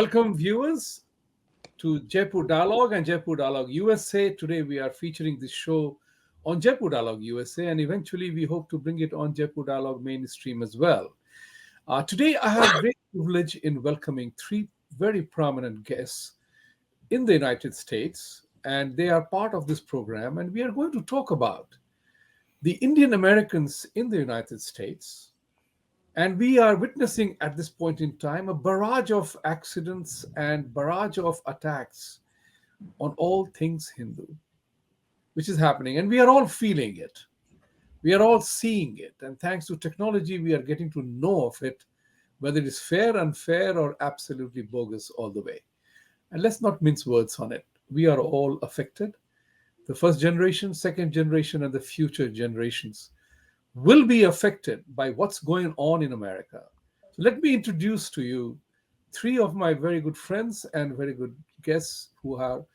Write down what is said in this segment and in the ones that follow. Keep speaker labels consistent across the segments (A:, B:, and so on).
A: Welcome, viewers, to Jaipur Dialogue and Jaipur Dialogue USA. Today, we are featuring this show on Jaipur Dialogue USA, and eventually, we hope to bring it on Jaipur Dialogue mainstream as well. Today, I have great privilege in welcoming three very prominent guests in the United States, and they are part of this program. And we are going to talk about the Indian Americans in the United States. And we are witnessing at this point in time a barrage of accidents and barrage of attacks on all things Hindu, which is happening. And we are all feeling it. We are all seeing it. And thanks to technology, we are getting to know of it, whether it is fair, unfair, or absolutely bogus all the way. And let's not mince words on it. We are all affected. The first generation, second generation, and the future generations will be affected by what's going on in America. So let me introduce to you three of my very good friends and very good guests who are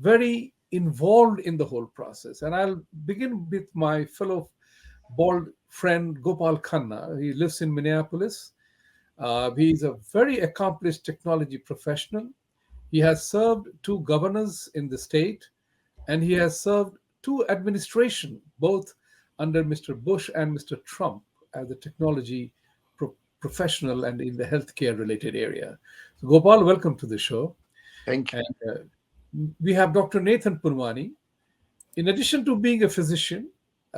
A: very involved in the whole process. And I'll begin with my fellow bald friend, Gopal Khanna. He lives in Minneapolis. He's a very accomplished technology professional. He has served two governors in the state, and he has served two administrations, both under Mr. Bush and Mr. Trump, as a technology professional and in the healthcare related area. So Gopal, welcome to the show.
B: Thank you.
A: And we have Dr. Nathan Punwani. In addition to being a physician,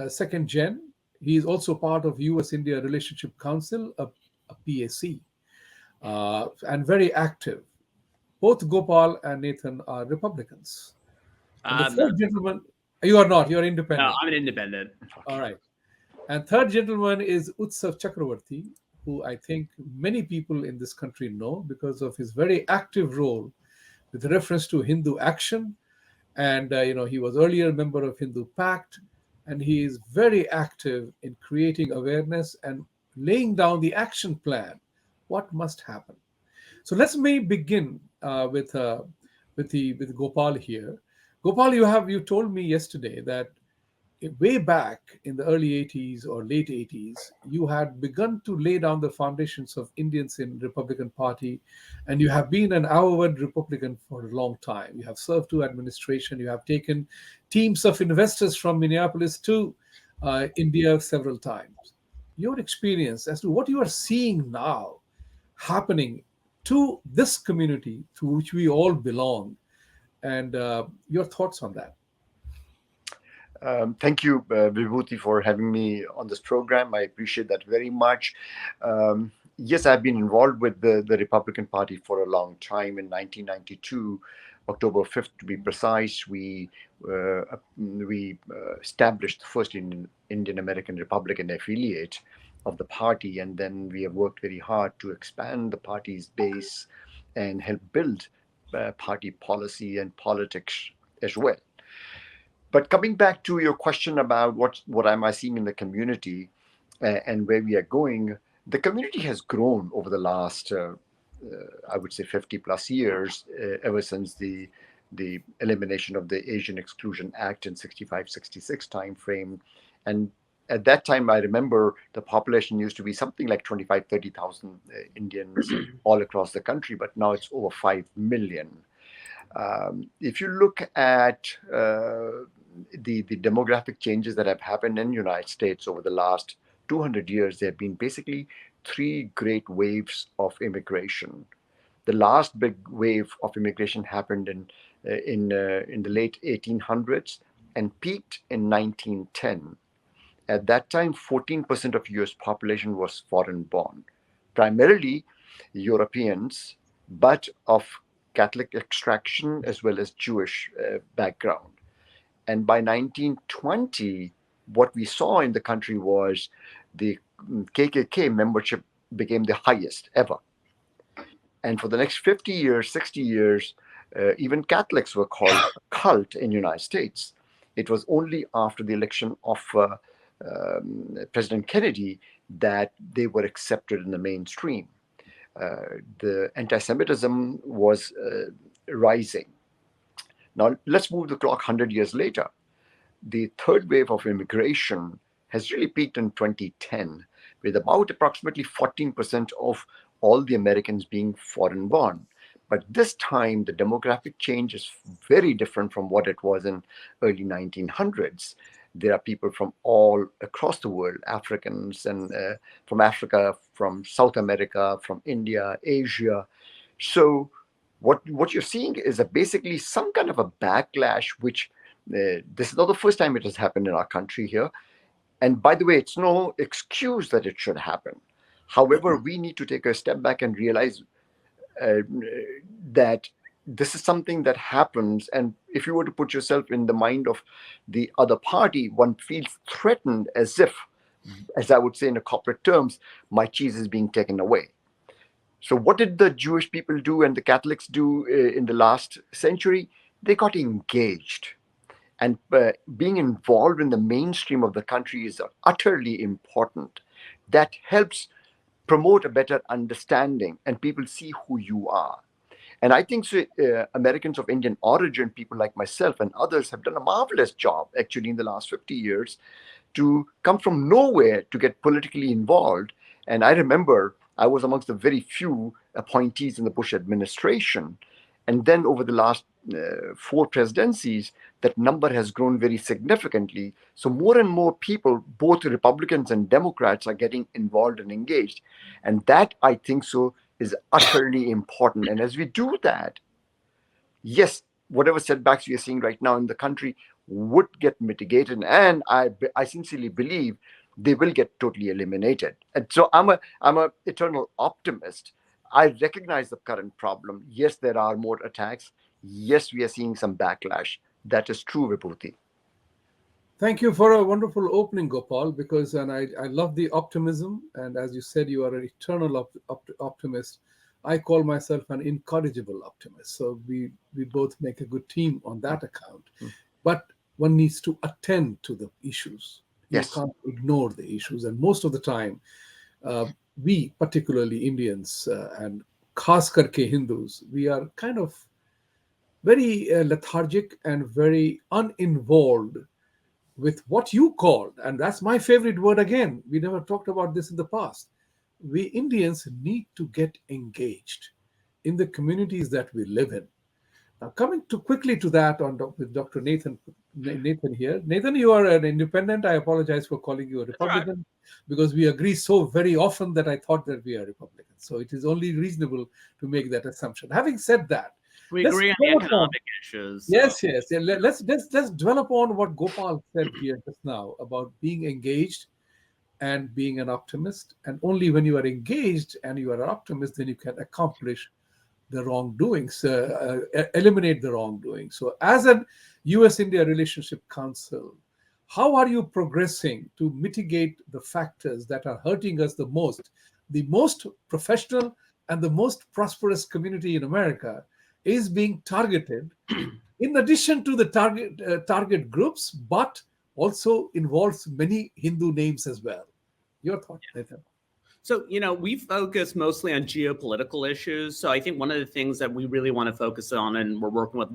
A: second gen, he is also part of US-India Relationship Council, a PAC, and very active. Both Gopal and Nathan are Republicans. And the third gentleman, you are not, you are independent.
C: No, I'm an independent.
A: All right. And third gentleman is Utsav Chakrabarti, who I think many people in this country know because of his very active role with reference to Hindu Action. And, he was earlier a member of Hindu Pact, and he is very active in creating awareness and laying down the action plan, what must happen. So let's begin with Gopal here. Gopal, you told me yesterday that way back in the early 80s or late 80s, you had begun to lay down the foundations of Indians in Republican Party, and you have been an avowed Republican for a long time. You have served two administration. You have taken teams of investors from Minneapolis to India several times. Your experience as to what you are seeing now happening to this community to which we all belong, and your thoughts on that.
B: Thank you, Vibhuti, for having me on this program. I appreciate that very much. Yes, I've been involved with the Republican Party for a long time. In 1992, October 5th to be precise, we established the first Indian American Republican affiliate of the party, and then we have worked very hard to expand the party's base and help build party policy and politics as well. But coming back to your question about what am I seeing in the community and where we are going, the community has grown over the last, I would say, 50 plus years, ever since the elimination of the Asian Exclusion Act in 65-66 timeframe. And at that time, I remember the population used to be something like 25-30,000 Indians all across the country, but now it's over 5 million. If you look at the demographic changes that have happened in the United States over the last 200 years, there have been basically three great waves of immigration. The last big wave of immigration happened in the late 1800s and peaked in 1910. At that time, 14% of US population was foreign born, primarily Europeans, but of Catholic extraction as well as Jewish background. And by 1920, what we saw in the country was the KKK membership became the highest ever. And for the next 50 years, 60 years, even Catholics were called a cult in the United States. It was only after the election of President Kennedy that they were accepted in the mainstream. The anti-Semitism was rising. Now, let's move the clock 100 years later. The third wave of immigration has really peaked in 2010, with about approximately 14% of all the Americans being foreign born. But this time, the demographic change is very different from what it was in early 1900s. There are people from all across the world, Africans and from Africa, from South America, from India, Asia. So what you're seeing is basically some kind of a backlash, which this is not the first time it has happened in our country here. And by the way, it's no excuse that it should happen. However, we need to take a step back and realize uh, that this is something that happens. And if you were to put yourself in the mind of the other party, one feels threatened, as if, as I would say in a corporate terms, my cheese is being taken away. So, what did the Jewish people do and the Catholics do in the last century? They got engaged. And being involved in the mainstream of the country is utterly important. That helps promote a better understanding, and people see who you are. And I think so, Americans of Indian origin, people like myself and others, have done a marvelous job actually in the last 50 years to come from nowhere to get politically involved. And I remember I was amongst the very few appointees in the Bush administration. And then over the last four presidencies, that number has grown very significantly. So more and more people, both Republicans and Democrats, are getting involved and engaged. And that, I think so, is utterly important. And as we do that, yes, whatever setbacks we are seeing right now in the country would get mitigated, and I sincerely believe they will get totally eliminated. And so I'm a eternal optimist. I recognize the current problem. Yes, there are more attacks. Yes, we are seeing some backlash. That is true, Vibhuti.
A: Thank you for a wonderful opening, Gopal, because and I love the optimism. And as you said, you are an eternal optimist. I call myself an incorrigible optimist. So we both make a good team on that account. But one needs to attend to the issues. You
B: Yes.
A: can't ignore the issues. And most of the time, uh, we, particularly Indians and khas karke Hindus, we are kind of very lethargic and very uninvolved with what you called, and that's my favorite word again. We never talked about this in the past. We Indians need to get engaged in the communities that we live in. Now, coming to quickly to that with Dr. Nathan here. Nathan, you are an independent. I apologize for calling you a
C: That's all right.
A: Republican because we agree so very often that I thought that we are Republicans. So it is only reasonable to make that assumption. Having said that,
C: We
A: let's
C: agree on the
A: develop on.
C: economic issues. So
A: Yes, yes. Yeah, let's dwell upon what Gopal said here just now about being engaged and being an optimist. And only when you are engaged and you are an optimist, then you can accomplish the wrongdoings, eliminate the wrongdoing. So, as an U.S.-India Relationship Council, how are you progressing to mitigate the factors that are hurting us the most? The most professional and the most prosperous community in America is being targeted in addition to the target groups, but also involves many Hindu names as well. Your thought, Nathan?
C: So, we focus mostly on geopolitical issues. So I think one of the things that we really want to focus on, and we're working with,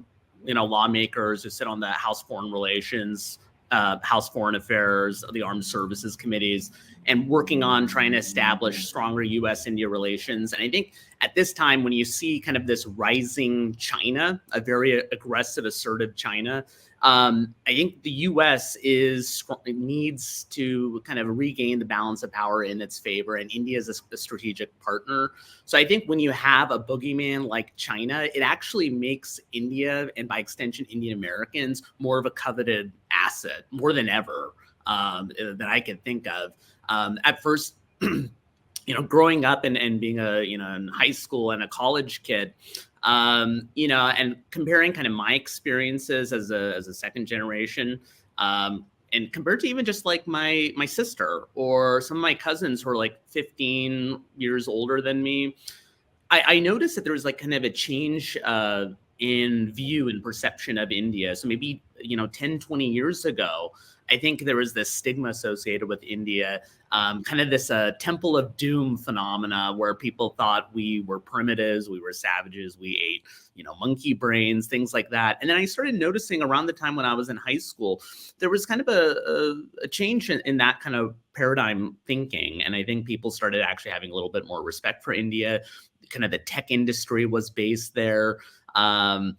C: lawmakers who sit on the House Foreign Relations, House Foreign Affairs, the Armed Services Committees, and working on trying to establish stronger U.S.-India relations. And I think at this time, when you see kind of this rising China, a very aggressive, assertive China, I think the U.S. needs to kind of regain the balance of power in its favor, and India is a strategic partner. So I think when you have a boogeyman like China, it actually makes India, and by extension Indian Americans, more of a coveted asset, more than ever, that I can think of. At first, growing up and being in high school and a college kid, and comparing kind of my experiences as a second generation, and compared to even just like my sister or some of my cousins who are like 15 years older than me, I noticed that there was like kind of a change in view and perception of India. So maybe, 10, 20 years ago, I think there was this stigma associated with India, kind of this temple of doom phenomena where people thought we were primitives, we were savages, we ate, monkey brains, things like that. And then I started noticing around the time when I was in high school, there was kind of a change in that kind of paradigm thinking. And I think people started actually having a little bit more respect for India. kind of the tech industry was based there. And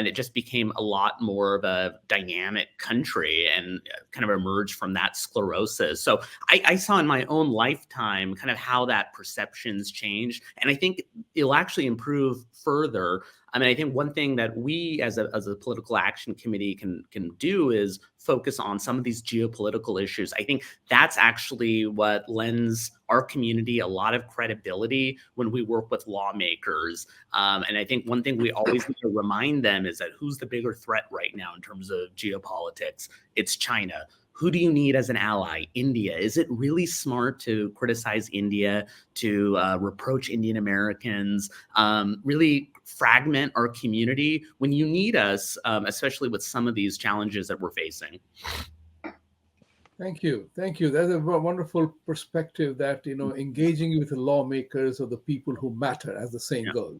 C: it just became a lot more of a dynamic country and kind of emerged from that sclerosis. So I saw in my own lifetime kind of how that perceptions changed. And I think it'll actually improve further. I mean, I think one thing that we as a political action committee can do is focus on some of these geopolitical issues. I think that's actually what lends our community a lot of credibility when we work with lawmakers. And I think one thing we always need to remind them is that who's the bigger threat right now in terms of geopolitics? It's China. Who do you need as an ally? India. Is it really smart to criticize India, to reproach Indian Americans, really fragment our community when you need us, especially with some of these challenges that we're facing?
A: Thank you. Thank you. That's a wonderful perspective that, engaging with the lawmakers or the people who matter, as the saying goes.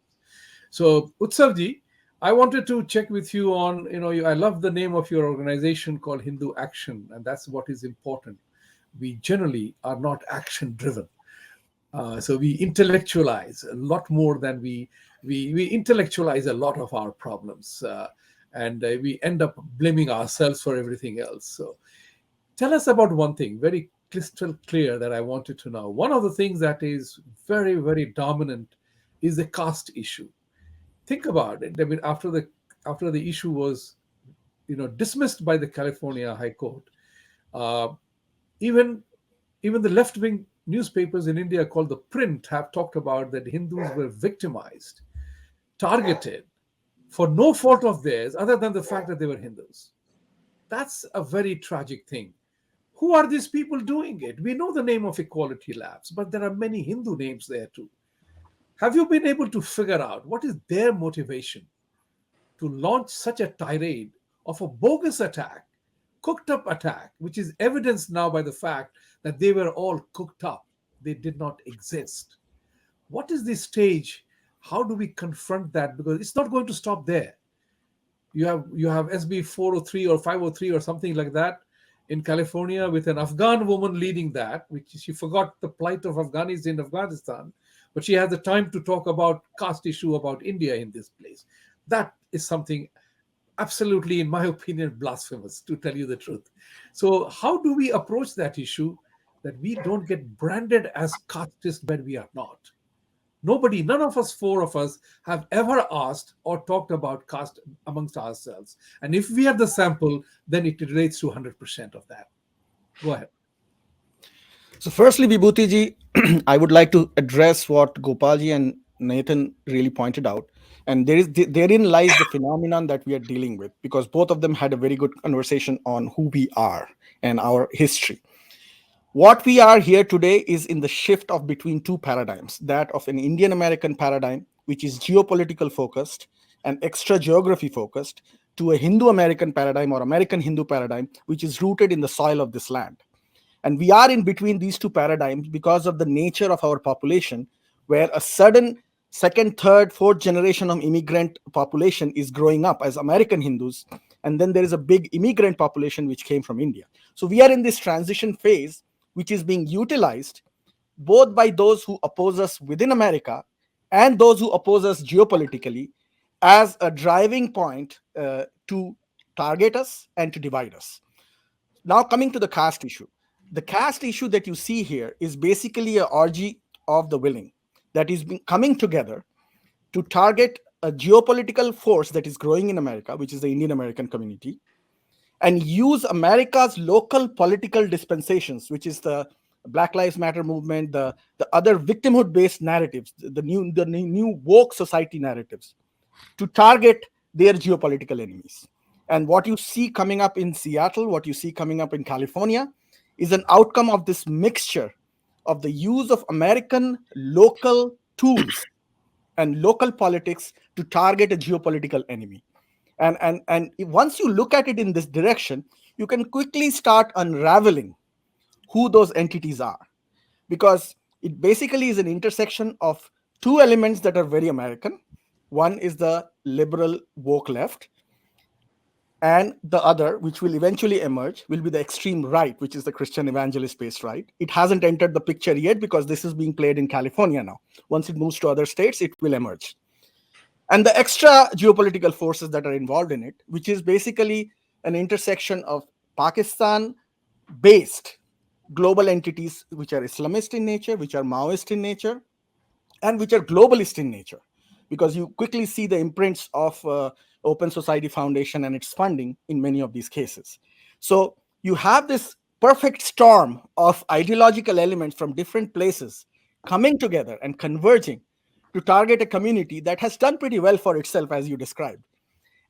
A: So, Utsavji, I wanted to check with you on, I love the name of your organization called Hindu Action, and that's what is important. We generally are not action driven. So we intellectualize a lot more than we intellectualize a lot of our problems. And we end up blaming ourselves for everything else. So tell us about one thing, very crystal clear, that I wanted to know. One of the things that is very, very dominant is the caste issue. Think about it. I mean, after the issue was, dismissed by the California High Court, even the left-wing newspapers in India called the Print have talked about that Hindus were victimized, targeted for no fault of theirs other than the fact that they were Hindus. That's a very tragic thing. Who are these people doing it? We know the name of Equality Labs, but there are many Hindu names there too. Have you been able to figure out what is their motivation to launch such a tirade of a bogus attack, cooked up attack, which is evidenced now by the fact that they were all cooked up? They did not exist. What is the stage? How do we confront that? Because it's not going to stop there. You have SB 403 or 503 or something like that in California with an Afghan woman leading that, which she forgot the plight of Afghanis in Afghanistan, but she had the time to talk about caste issue about India in this place. That is something absolutely, in my opinion, blasphemous, to tell you the truth. So how do we approach that issue that we don't get branded as casteist when we are not? Nobody, none of us, four of us, have ever asked or talked about caste amongst ourselves. And if we are the sample, then it relates to 100% of that. Go ahead.
D: So firstly, Vibhuti ji, I would like to address what Gopalji and Nathan really pointed out. And therein lies the phenomenon that we are dealing with, because both of them had a very good conversation on who we are and our history. What we are here today is in the shift of between two paradigms, that of an Indian American paradigm, which is geopolitical focused and extra geography focused, to a Hindu American paradigm or American Hindu paradigm, which is rooted in the soil of this land. And we are in between these two paradigms because of the nature of our population, where a sudden second, third, fourth generation of immigrant population is growing up as American Hindus. And then there is a big immigrant population which came from India. So we are in this transition phase, which is being utilized both by those who oppose us within America and those who oppose us geopolitically as a driving point to target us and to divide us. Now coming to the caste issue. The caste issue that you see here is basically an orgy of the willing that is coming together to target a geopolitical force that is growing in America, which is the Indian American community, and use America's local political dispensations, which is the Black Lives Matter movement, the other victimhood-based narratives, the new woke society narratives, to target their geopolitical enemies. And what you see coming up in Seattle, what you see coming up in California, is an outcome of this mixture of the use of American local tools and local politics to target a geopolitical enemy. And once you look at it in this direction, you can quickly start unraveling who those entities are, because it basically is an intersection of two elements that are very American. One is the liberal woke left, And the other, which will eventually emerge, will be the extreme right, which is the Christian evangelist-based right. It hasn't entered the picture yet because this is being played in California now. Once it moves to other states, it will emerge. And the extra geopolitical forces that are involved in it, which is basically an intersection of Pakistan-based global entities, which are Islamist in nature, which are Maoist in nature, and which are globalist in nature, because you quickly see the imprints of Open Society Foundation and its funding in many of these cases. So you have this perfect storm of ideological elements from different places coming together and converging to target a community that has done pretty well for itself, as you described.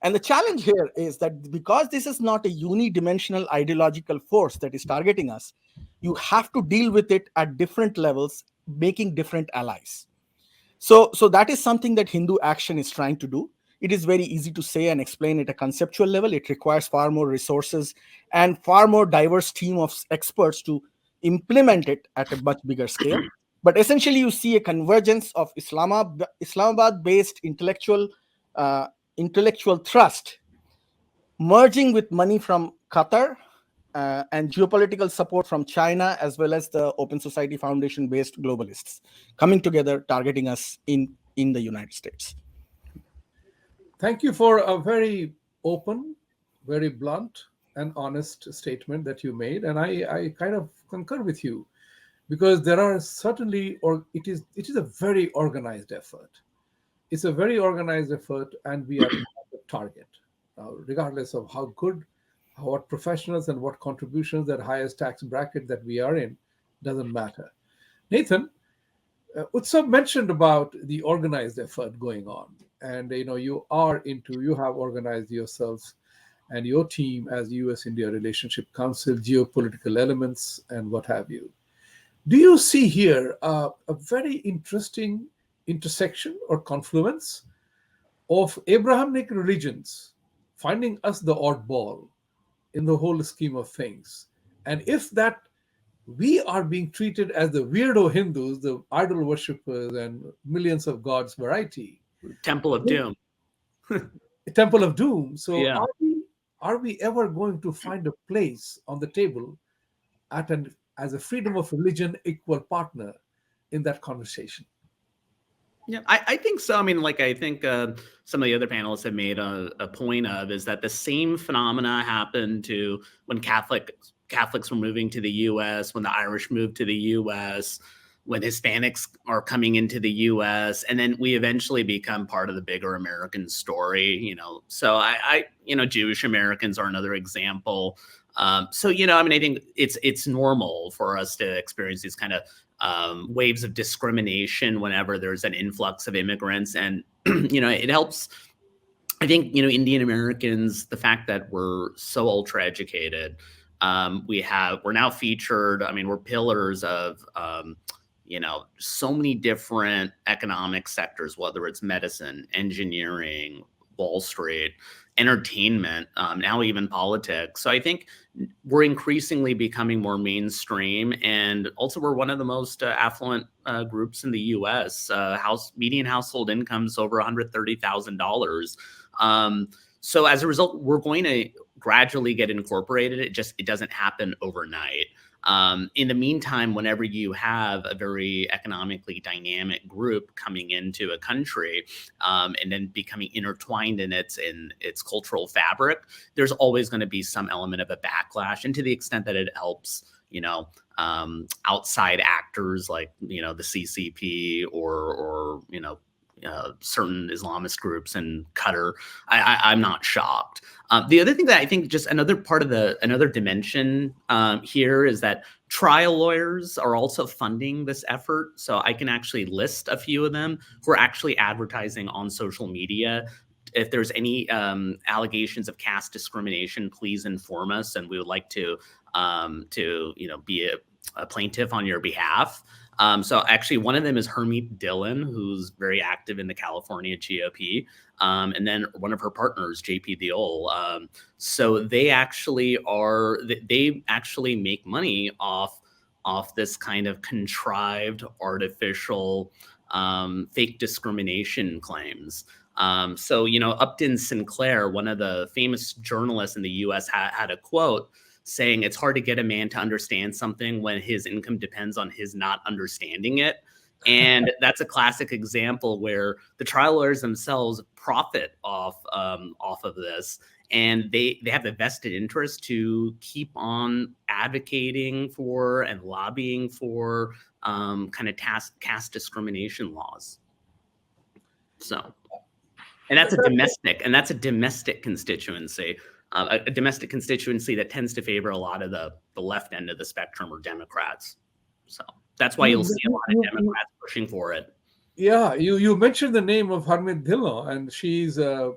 D: And the challenge here is that because this is not a unidimensional ideological force that is targeting us, you have to deal with it at different levels, making different allies. So that is something that Hindu Action is trying to do. It is very easy to say and explain at a conceptual level. It requires far more resources and far more diverse team of experts to implement it at a much bigger scale. But essentially, you see a convergence of Islamabad-based intellectual trust merging with money from Qatar and geopolitical support from China, as well as the Open Society Foundation-based globalists coming together, targeting us in the United States.
A: Thank you for a very open, very blunt, and honest statement that you made, and I kind of concur with you, because there are certainly, or it is a very organized effort. It's a very organized effort, and we are the target, regardless of how good, what professionals and what contributions, that highest tax bracket that we are in, doesn't matter. Nathan, Utsav mentioned about the organized effort going on, and you have organized yourselves and your team as U.S.-India Relationship Council, geopolitical elements, and what have you. Do you see here a very interesting intersection or confluence of Abrahamic religions finding us the oddball in the whole scheme of things? And if that we are being treated as the weirdo Hindus, the idol worshippers, and millions of gods variety,
C: Temple of Doom.
A: a temple of doom. So
C: Yeah.
A: are we ever going to find a place on the table as a freedom of religion equal partner in that conversation?
C: Yeah, I think so. I mean, like, I think some of the other panelists have made a point of is that the same phenomena happened to when Catholics were moving to the U.S., when the Irish moved to the U.S., when Hispanics are coming into the U.S., and then we eventually become part of the bigger American story. So I Jewish Americans are another example. So I mean, I think it's normal for us to experience these kind of waves of discrimination whenever there's an influx of immigrants, and it helps. I think Indian Americans, the fact that we're so ultra educated, we're now featured. I mean, we're pillars of so many different economic sectors, whether it's medicine, engineering, Wall Street, entertainment, now even politics. So I think we're increasingly becoming more mainstream, and also we're one of the most affluent groups in the U.S. Median household incomes over $130,000. So as a result, we're going to gradually get incorporated. It doesn't happen overnight. In the meantime, whenever you have a very economically dynamic group coming into a country and then becoming intertwined in its cultural fabric, there's always going to be some element of a backlash. And to the extent that it helps, outside actors like, the CCP or certain Islamist groups in Qatar, I'm not shocked. The other thing that I think just another dimension here is that trial lawyers are also funding this effort. So I can actually list a few of them who are actually advertising on social media. If there's any allegations of caste discrimination, please inform us, and we would like to be a plaintiff on your behalf. So actually, one of them is Hermeet Dillon, who's very active in the California GOP, and then one of her partners, JP Diol. So they actually make money off this kind of contrived, artificial, fake discrimination claims. So, Upton Sinclair, one of the famous journalists in the US, had a quote saying it's hard to get a man to understand something when his income depends on his not understanding it. And that's a classic example where the trial lawyers themselves profit off of this. And they have a vested interest to keep on advocating for and lobbying for kind of caste discrimination laws. So, and that's a domestic constituency, a domestic constituency that tends to favor a lot of the left end of the spectrum or Democrats. So that's why you'll see a lot of Democrats pushing for it.
A: Yeah, you mentioned the name of Harmeet Dhillon, and she's a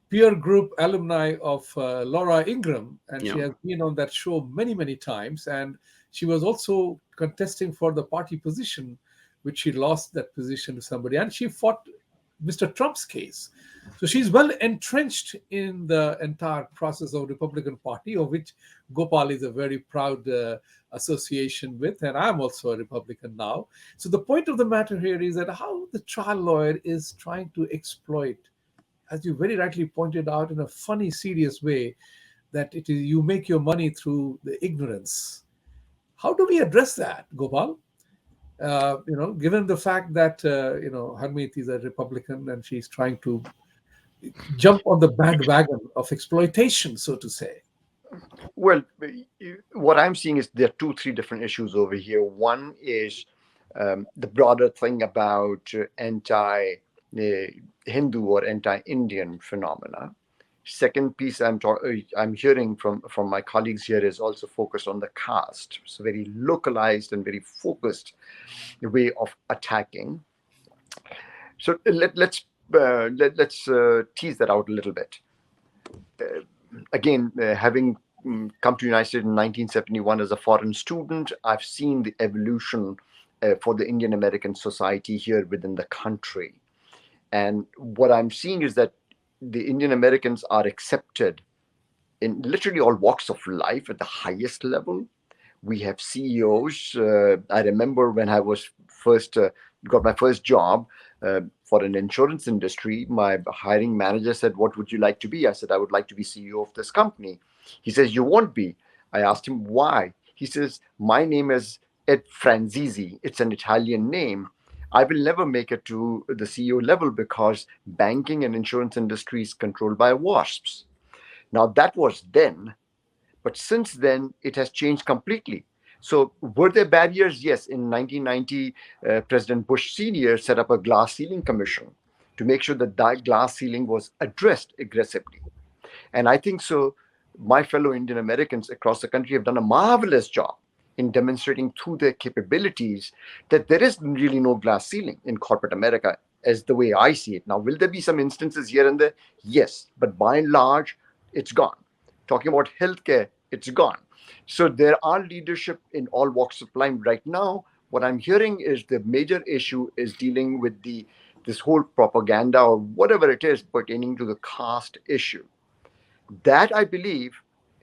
A: peer group alumni of Laura Ingraham, and she has been on that show many, many times. And she was also contesting for the party position, which she lost that position to somebody, and she fought Mr. Trump's case. So she's well entrenched in the entire process of Republican Party, of which Gopal is a very proud association with, and I'm also a Republican now. So the point of the matter here is that how the trial lawyer is trying to exploit, as you very rightly pointed out, in a funny, serious way, that it is you make your money through the ignorance. How do we address that, Gopal? Given the fact that Harmeet is a Republican and she's trying to jump on the bandwagon of exploitation, so to say.
B: Well, what I'm seeing is there are 2-3 different issues over here. One is the broader thing about anti-Hindu or anti-Indian phenomena. Second piece I'm hearing from my colleagues here is also focused on the caste. So very localized and very focused way of attacking. So let's tease that out a little bit. Again, having come to the United States in 1971 as a foreign student, I've seen the evolution for the Indian American society here within the country. And what I'm seeing is that the Indian Americans are accepted in literally all walks of life at the highest level. We have CEOs. I remember when I was got my first job for an insurance industry, my hiring manager said, "What would you like to be?" I said, "I would like to be CEO of this company." He says, "You won't be." I asked him why. He says, "My name is Ed Franzisi. It's an Italian name. I will never make it to the CEO level because banking and insurance industry is controlled by WASPs." Now that was then, but since then it has changed completely. So were there barriers? Yes. In 1990, President Bush Sr. set up a glass ceiling commission to make sure that glass ceiling was addressed aggressively. And I think so. My fellow Indian Americans across the country have done a marvelous job in demonstrating through their capabilities that there is really no glass ceiling in corporate America as the way I see it. Now, will there be some instances here and there? Yes, but by and large, it's gone. Talking about healthcare, it's gone. So there are leadership in all walks of life right now. What I'm hearing is the major issue is dealing with this whole propaganda or whatever it is pertaining to the caste issue. That, I believe,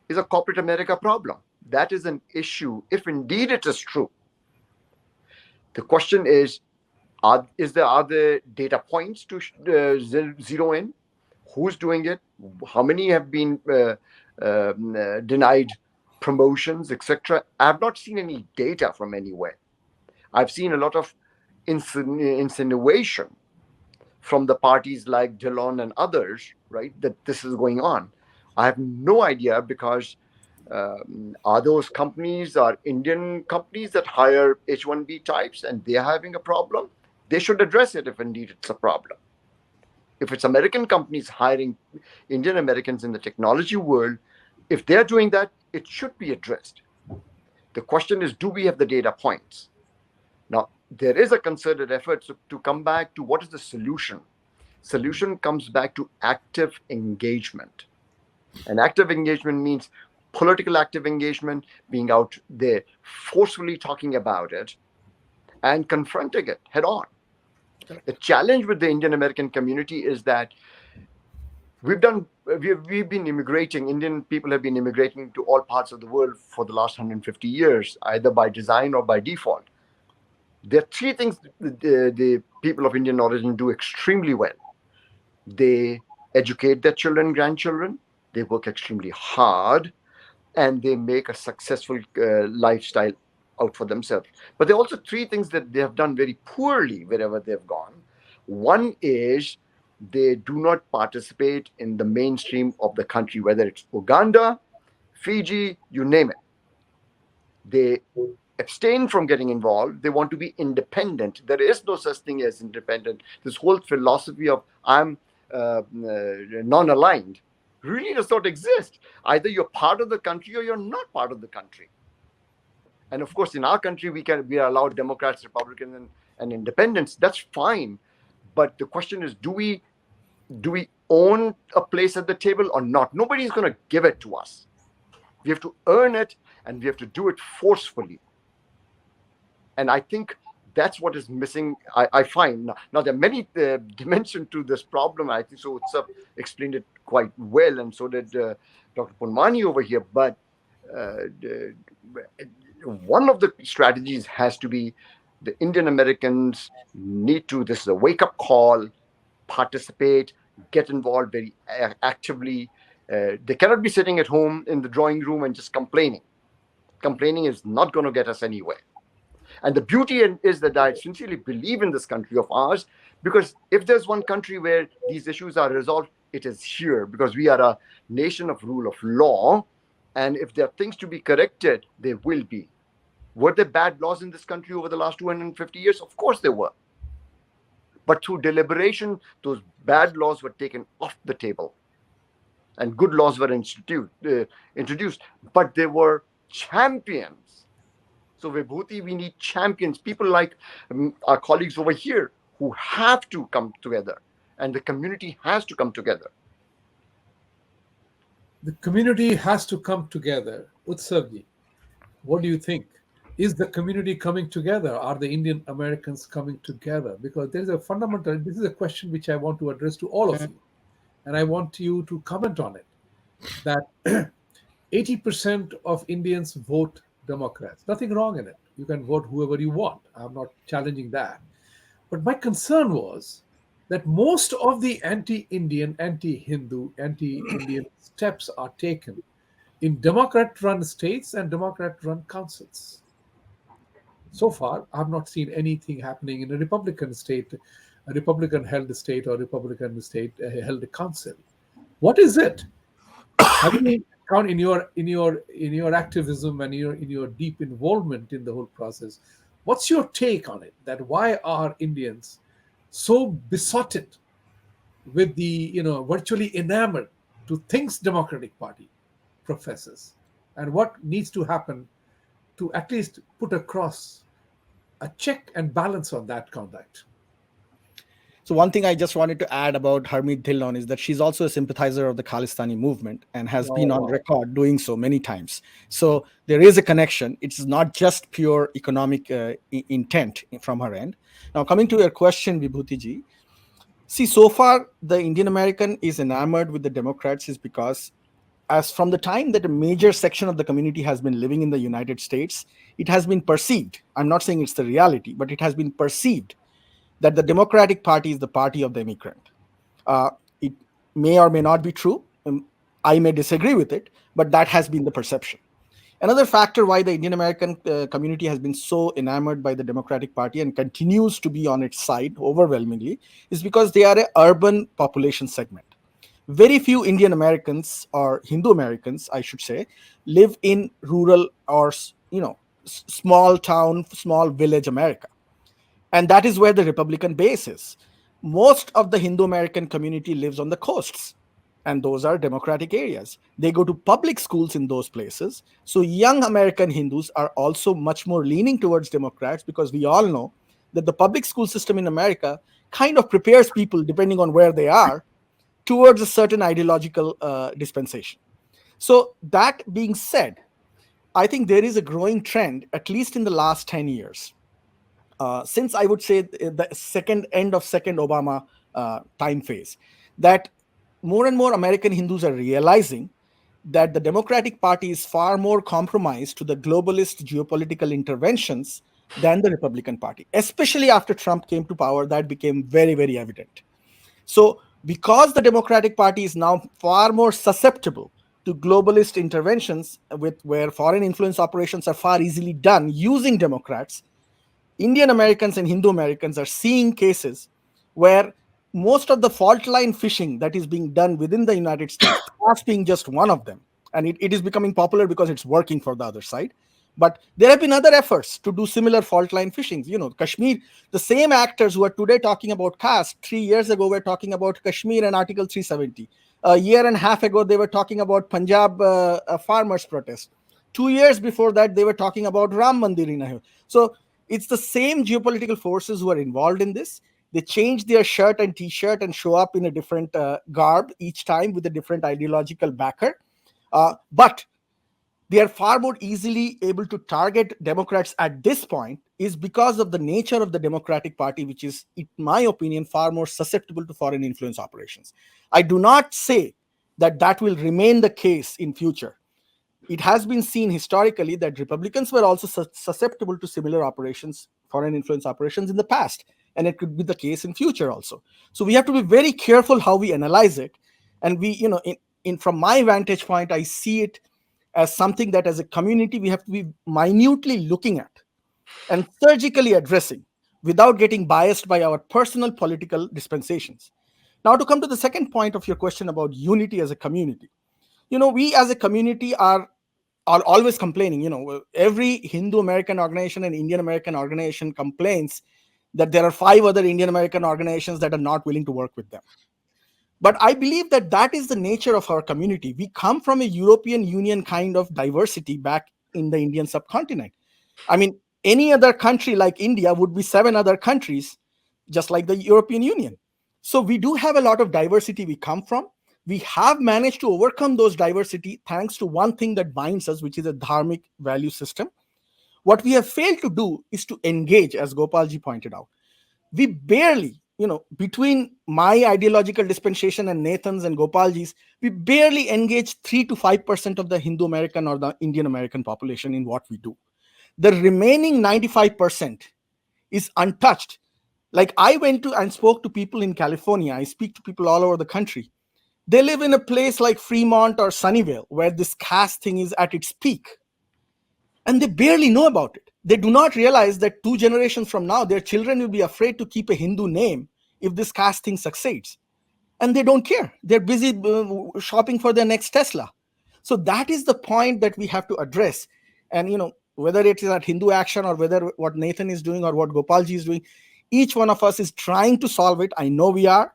B: is a corporate America problem. That is an issue, if indeed it is true. The question is, are there data points to zero in? Who's doing it? How many have been denied promotions, etc.? I have not seen any data from anywhere. I've seen a lot of insinuation from the parties like Dhillon and others, right, that this is going on. I have no idea because are those companies are Indian companies that hire H-1B types and they're having a problem? They should address it if indeed it's a problem. If it's American companies hiring Indian Americans in the technology world, if they're doing that, it should be addressed. The question is, do we have the data points? Now, there is a concerted effort to come back to what is the solution. Solution comes back to active engagement. And active engagement means political active engagement, being out there, forcefully talking about it and confronting it head on. The challenge with the Indian American community is that we've been immigrating. Indian people have been immigrating to all parts of the world for the last 150 years, either by design or by default. There are 3 things the people of Indian origin do extremely well. They educate their children and grandchildren. They work extremely hard, and they make a successful lifestyle out for themselves. But there are also three things that they have done very poorly wherever they've gone. One is they do not participate in the mainstream of the country, whether it's Uganda, Fiji, you name it. They abstain from getting involved. They want to be independent. There is no such thing as independent. This whole philosophy of I'm non-aligned really does not exist. Either you're part of the country or you're not part of the country. And of course, in our country, we are allowed Democrats, Republicans, and independents. That's fine. But the question is, do we own a place at the table or not? Nobody's going to give it to us. We have to earn it, and we have to do it forcefully. And I think that's what is missing. I find now there are many dimensions to this problem. I think so. Utsav explained it quite well, and so did Dr. Punwani over here. But one of the strategies has to be the Indian Americans need to. This is a wake-up call. Participate, get involved very actively. They cannot be sitting at home in the drawing room and just complaining. Complaining is not going to get us anywhere. And the beauty is that I sincerely believe in this country of ours, because if there's one country where these issues are resolved, it is here, because we are a nation of rule of law. And if there are things to be corrected, they will be. Were there bad laws in this country over the last 250 years? Of course there were. But through deliberation, those bad laws were taken off the table and good laws were introduced. But there were champions. So Vibhuti, we need champions, people like our colleagues over here who have to come together, and the community has to come together.
A: The community has to come together. Utsavji, what do you think? Is the community coming together? Are the Indian Americans coming together? Because there is a fundamental, this is a question which I want to address to all of you. And I want you to comment on it. That 80% of Indians vote Democrats. Nothing wrong in it. You can vote whoever you want. I'm not challenging that. But my concern was that most of the anti-Indian, anti-Hindu, anti-Indian steps are taken in Democrat-run states and Democrat-run councils. So far, I've not seen anything happening in a Republican state, a Republican-held state or Republican state held council. What is it? Have you count in your activism and in your deep involvement in the whole process? What's your take on it? That why are Indians so besotted with the virtually enamored to things Democratic Party professes, and what needs to happen to at least put across a check and balance on that conduct?
D: So one thing I just wanted to add about Harmeet Dhillon is that she's also a sympathizer of the Khalistani movement and has been on record doing so many times. So there is a connection. It's not just pure economic intent from her end. Now, coming to your question, Vibhuti ji, see, so far the Indian American is enamored with the Democrats is because as from the time that a major section of the community has been living in the United States, it has been perceived. I'm not saying it's the reality, but it has been perceived that the Democratic Party is the party of the immigrant. It may or may not be true. I may disagree with it, but that has been the perception. Another factor why the Indian American community has been so enamored by the Democratic Party and continues to be on its side overwhelmingly is because they are an urban population segment. Very few Indian Americans, or Hindu Americans, I should say, live in rural or small town, small village America. And that is where the Republican base is. Most of the Hindu American community lives on the coasts, and those are Democratic areas. They go to public schools in those places. So young American Hindus are also much more leaning towards Democrats, because we all know that the public school system in America kind of prepares people, depending on where they are, towards a certain ideological dispensation. So that being said, I think there is a growing trend, at least in the last 10 years, since I would say the end of second Obama time phase, that more and more American Hindus are realizing that the Democratic Party is far more compromised to the globalist geopolitical interventions than the Republican Party. Especially after Trump came to power, that became very, very evident. So because the Democratic Party is now far more susceptible to globalist interventions, with where foreign influence operations are far easily done using Democrats, Indian Americans and Hindu Americans are seeing cases where most of the fault line fishing that is being done within the United States, CAST being just one of them, and it is becoming popular because it's working for the other side. But there have been other efforts to do similar fault line fishings. Kashmir, the same actors who are today talking about caste, 3 years ago were talking about Kashmir and Article 370. A year and a half ago, they were talking about Punjab farmers' protest. 2 years before that, they were talking about Ram Mandir in Ahio. So it's the same geopolitical forces who are involved in this. They change their shirt and t-shirt and show up in a different garb each time with a different ideological backer. But they are far more easily able to target Democrats at this point is because of the nature of the Democratic Party, which is, in my opinion, far more susceptible to foreign influence operations. I do not say that that will remain the case in future. It has been seen historically that Republicans were also susceptible to similar operations, foreign influence operations in the past, and it could be the case in future also. So we have to be very careful how we analyze it. And we, from my vantage point, I see it as something that as a community we have to be minutely looking at and surgically addressing without getting biased by our personal political dispensations. Now, to come to the second point of your question about unity as a community, we as a community are always complaining. Every Hindu American organization and Indian American organization complains that there are 5 other Indian American organizations that are not willing to work with them. But I believe that that is the nature of our community. We come from a European Union kind of diversity back in the Indian subcontinent. I mean, any other country like India would be 7 other countries, just like the European Union. So we do have a lot of diversity we come from. We have managed to overcome those diversity thanks to one thing that binds us, which is a dharmic value system. What we have failed to do is to engage, as Gopalji pointed out. We barely, between my ideological dispensation and Nathan's and Gopalji's, we barely engage 3 to 5% of the Hindu American or the Indian American population in what we do. The remaining 95% is untouched. Like, I went to and spoke to people in California. I speak to people all over the country. They live in a place like Fremont or Sunnyvale, where this caste thing is at its peak. And they barely know about it. They do not realize that 2 generations from now, their children will be afraid to keep a Hindu name if this caste thing succeeds. And they don't care. They're busy shopping for their next Tesla. So that is the point that we have to address. And, whether it is at Hindu Action or whether what Nathan is doing or what Gopalji is doing, each one of us is trying to solve it. I know we are.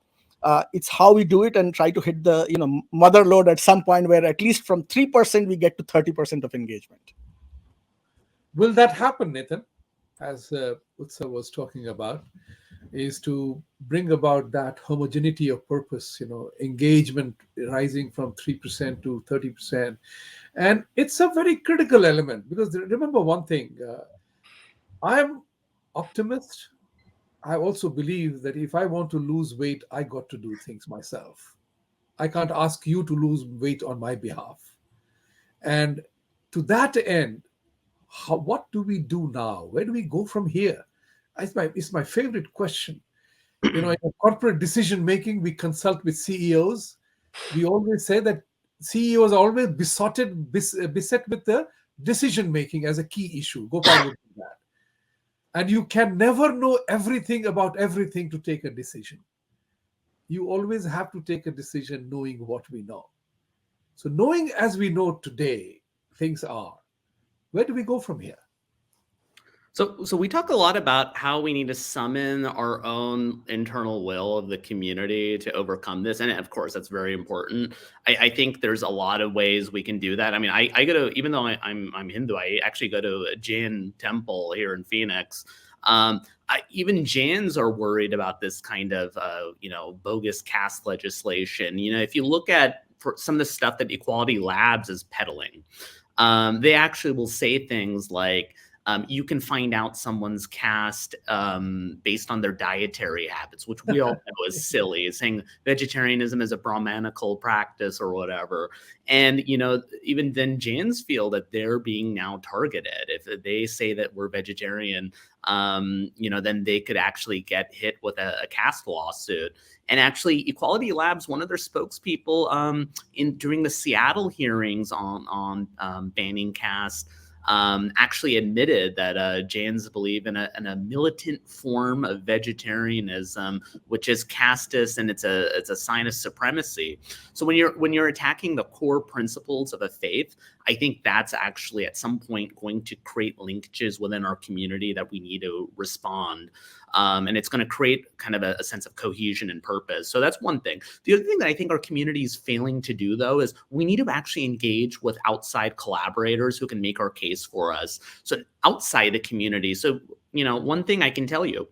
D: It's how we do it and try to hit the mother load at some point where at least from 3% we get to 30% of engagement.
A: Will that happen, Nathan? As Utsav was talking about, is to bring about that homogeneity of purpose, engagement rising from 3% to 30%. And it's a very critical element, because remember one thing, I'm optimist. I also believe that if I want to lose weight, I got to do things myself. I can't ask you to lose weight on my behalf. And to that end, what do we do now? Where do we go from here? It's my favorite question. In corporate decision making, we consult with CEOs. We always say that CEOs are always beset with the decision making as a key issue. Gopal would do that. And you can never know everything about everything to take a decision. You always have to take a decision knowing what we know. So knowing as we know today, things are, where do we go from here?
C: So we talk a lot about how we need to summon our own internal will of the community to overcome this. And of course, that's very important. I think there's a lot of ways we can do that. I mean, I go to, even though I'm Hindu, I actually go to a Jain temple here in Phoenix. Even Jains are worried about this kind of, bogus caste legislation. If you look at some of the stuff that Equality Labs is peddling, they actually will say things like, you can find out someone's caste based on their dietary habits, which we all know is silly. It's saying vegetarianism is a Brahmanical practice or whatever. And, even then Jains feel that they're being now targeted. If they say that we're vegetarian, then they could actually get hit with a caste lawsuit. And actually, Equality Labs, one of their spokespeople during the Seattle hearings on banning caste, actually admitted that Jains believe in a militant form of vegetarianism, which is casteist, and it's a sign of supremacy. So when you're attacking the core principles of a faith, I think that's actually at some point going to create linkages within our community that we need to respond. And it's going to create kind of a sense of cohesion and purpose. So that's one thing. The other thing that I think our community is failing to do, though, is we need to actually engage with outside collaborators who can make our case for us. So outside the community. So, one thing I can tell you,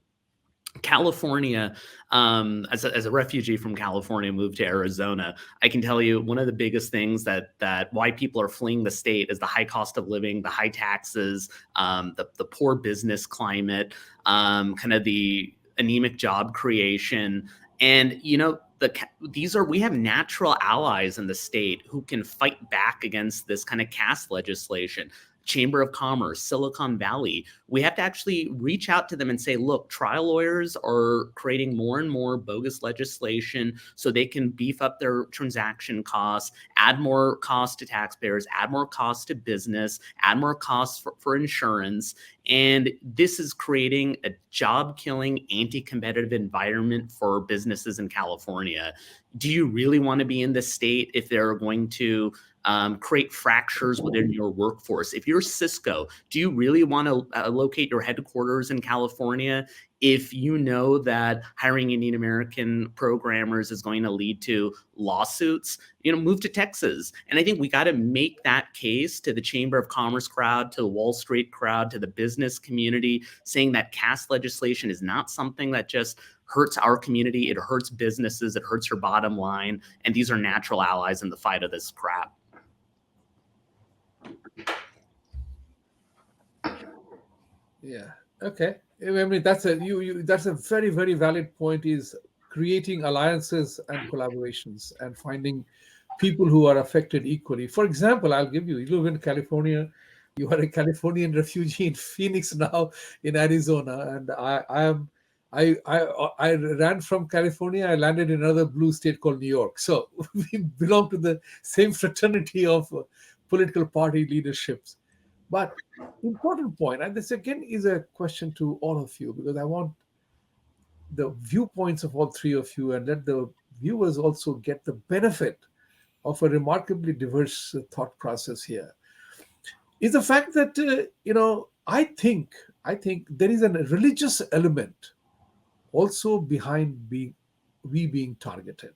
C: California, as a refugee from California, moved to Arizona, I can tell you one of the biggest things that why people are fleeing the state is the high cost of living, the high taxes, the poor business climate, kind of the anemic job creation. And, we have natural allies in the state who can fight back against this kind of caste legislation. Chamber of Commerce, Silicon Valley. We have to actually reach out to them and say, look, trial lawyers are creating more and more bogus legislation so they can beef up their transaction costs, add more costs to taxpayers, add more costs to business, add more costs for insurance. And this is creating a job-killing, anti-competitive environment for businesses in California. Do you really want to be in this state if they're going to create fractures within your workforce? If you're Cisco, do you really want to locate your headquarters in California if you know that hiring Indian American programmers is going to lead to lawsuits? Move to Texas. And I think we got to make that case to the Chamber of Commerce crowd, to the Wall Street crowd, to the business community, saying that caste legislation is not something that just hurts our community. It hurts businesses. It hurts your bottom line. And these are natural allies in the fight of this crap.
A: Yeah. Okay. I mean, that's a very, very valid point, is creating alliances and collaborations and finding people who are affected equally. For example, I'll give you live in California. You are a Californian refugee in Phoenix now, in Arizona, and I ran from California. I landed in another blue state called New York. So we belong to the same fraternity of political party leaderships. But important point, and this again is a question to all of you, because I want the viewpoints of all three of you, and let the viewers also get the benefit of a remarkably diverse thought process here, is the fact that I think there is a religious element also behind we being targeted.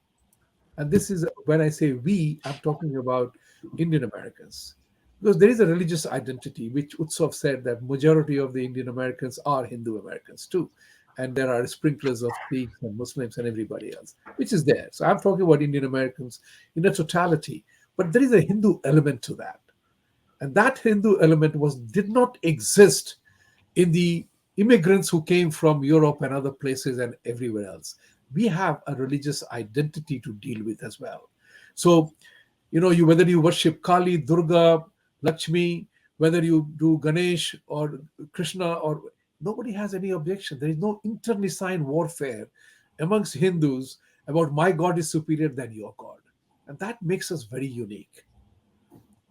A: And this is, when I say we, I'm talking about Indian Americans. Because there is a religious identity, which Utsav said that majority of the Indian Americans are Hindu Americans too. And there are sprinklers of Sikhs and Muslims and everybody else, which is there. So I'm talking about Indian Americans in a totality. But there is a Hindu element to that. And that Hindu element did not exist in the immigrants who came from Europe and other places and everywhere else. We have a religious identity to deal with as well. So, whether you worship Kali, Durga, Lakshmi, whether you do Ganesh or Krishna, or nobody has any objection. There is no internecine warfare amongst Hindus about my God is superior than your God. And that makes us very unique.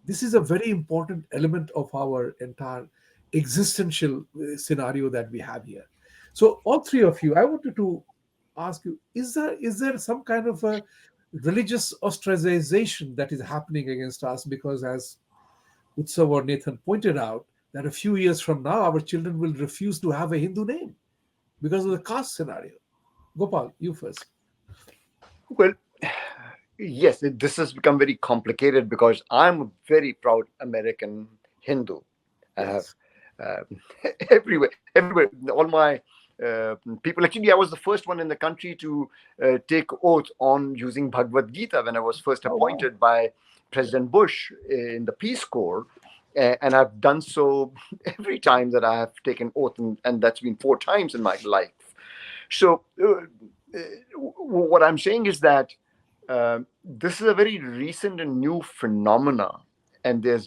A: This is a very important element of our entire existential scenario that we have here. So all three of you, I wanted to ask you, is there some kind of a religious ostracization that is happening against us? Because as Utsav or Nathan pointed out, that a few years from now, our children will refuse to have a Hindu name because of the caste scenario. Gopal, you first.
B: Well, yes, this has become very complicated because I'm a very proud American Hindu. I have everywhere, all my people. Actually, I was the first one in the country to take oath on using Bhagavad Gita when I was first appointed by President Bush in the Peace Corps. And I've done so every time that I have taken oath, and that's been 4 times in my life. So what I'm saying is that this is a very recent and new phenomena, and there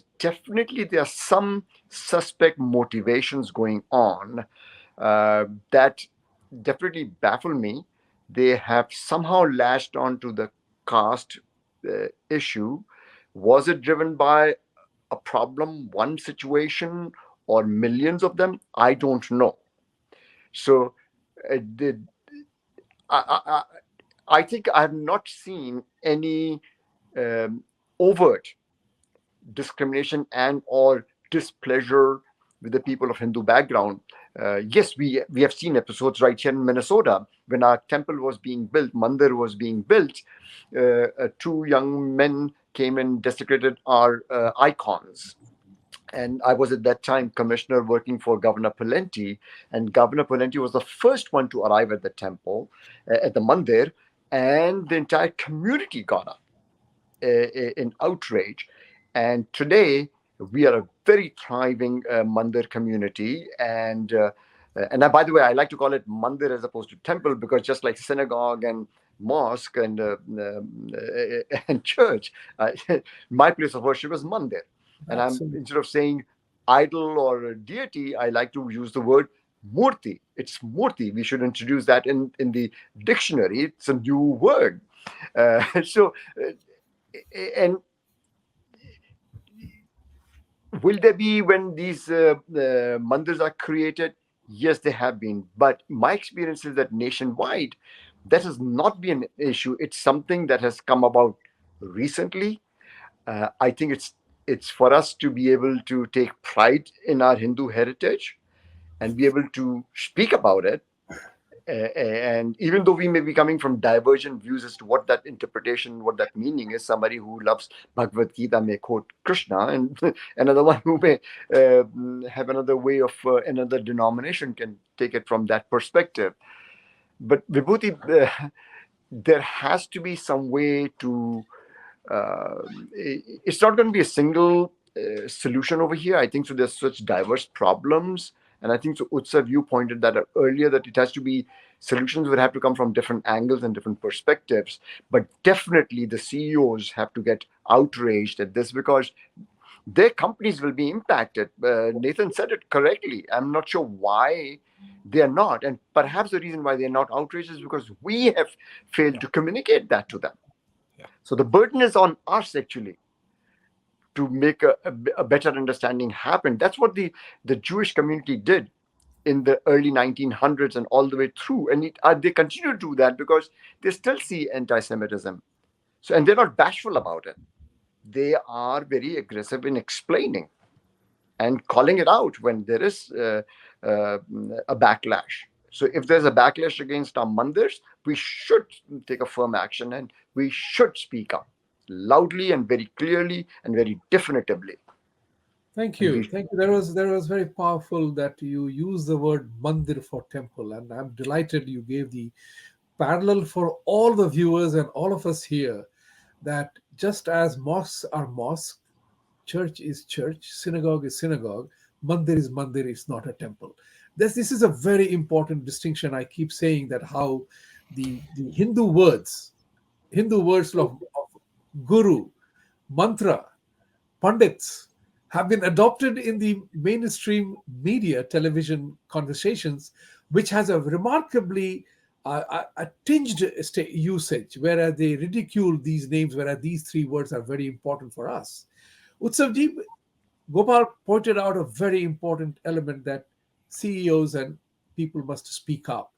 B: are some suspect motivations going on that definitely baffle me. They have somehow latched on to the caste issue. Was it driven by a problem, one situation, or millions of them? I don't know. So, did I think I have not seen any overt discrimination and or displeasure with the people of Hindu background. Yes, we have seen episodes right here in Minnesota when our temple was being built, mandir was being built. Two young men came and desecrated our icons. And I was at that time commissioner working for Governor Palenti, and Governor Palenti was the first one to arrive at the temple, at the mandir, and the entire community got up in outrage. And today we are a very thriving mandir community, by the way, I like to call it mandir as opposed to temple, because just like synagogue and mosque and church, my place of worship is mandir. And
A: Absolutely.
B: instead of saying idol or deity, I like to use the word murti. It's murti. We should introduce that in the dictionary. It's a new word. So, and will there be when these mandirs are created? Yes, they have been. But my experience is that nationwide, that has not been an issue. It's something that has come about recently. I think it's for us to be able to take pride in our Hindu heritage and be able to speak about it. And even though we may be coming from divergent views as to what that interpretation, what that meaning is, somebody who loves Bhagavad Gita may quote Krishna, and another one who may have another way of another denomination can take it from that perspective. But Vibhuti, there has to be some way to it's not going to be a single solution over here. I think so. There's such diverse problems, and I think so. Utsav, you pointed that out earlier, that it has to be solutions would have to come from different angles and different perspectives. But definitely, the CEOs have to get outraged at this, because their companies will be impacted. Nathan said it correctly. I'm not sure why they are not, and perhaps the reason why they are not outraged is because we have failed to communicate that to them. So the burden is on us actually to make a better understanding happen. That's what the Jewish community did in the early 1900s and all the way through. And they continue to do that because they still see anti-Semitism. So, and they're not bashful about it. They are very aggressive in explaining and calling it out when there is a backlash. So if there's a backlash against our mandirs, we should take a firm action, and we should speak up loudly and very clearly and very definitively.
A: Thank
B: And
A: you.
B: we,
A: Thank you. That was very powerful that you use the word mandir for temple. And I'm delighted you gave the parallel for all the viewers and all of us here, that just as mosques are mosque, church is church, synagogue is synagogue, mandir is mandir, it's not a temple. This is a very important distinction. I keep saying that how the Hindu words of guru, mantra, pundits have been adopted in the mainstream media, television conversations, which has a remarkably a tinged usage, whereas they ridicule these names, whereas these three words are very important for us. Utsavji, Gopal pointed out a very important element, that CEOs and people must speak up.